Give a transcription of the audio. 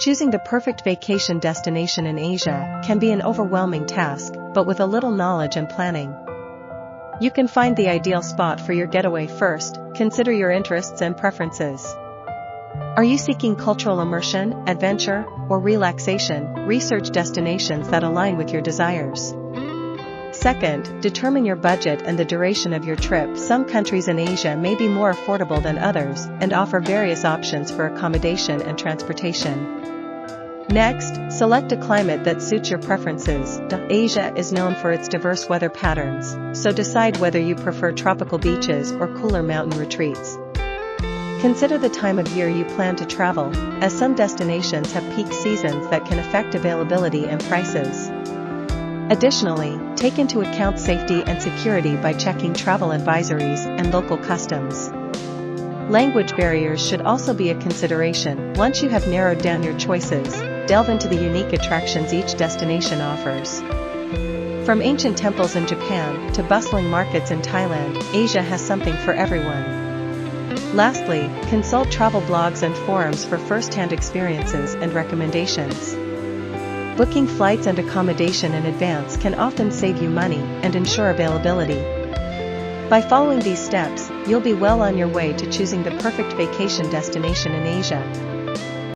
Choosing the perfect vacation destination in Asia can be an overwhelming task, but with a little knowledge and planning, you can find the ideal spot for your getaway. First, consider your interests and preferences. Are you seeking cultural immersion, adventure, or relaxation? Research destinations that align with your desires. Second, determine your budget and the duration of your trip. Some countries in Asia may be more affordable than others and offer various options for accommodation and transportation. Next, select a climate that suits your preferences. Asia is known for its diverse weather patterns, so decide whether you prefer tropical beaches or cooler mountain retreats. Consider the time of year you plan to travel, as some destinations have peak seasons that can affect availability and prices. Additionally, take into account safety and security by checking travel advisories and local customs. Language barriers should also be a consideration. Once you have narrowed down your choices, delve into the unique attractions each destination offers. From ancient temples in Japan to bustling markets in Thailand, Asia has something for everyone. Lastly, consult travel blogs and forums for first-hand experiences and recommendations. Booking flights and accommodation in advance can often save you money and ensure availability. By following these steps, you'll be well on your way to choosing the perfect vacation destination in Asia.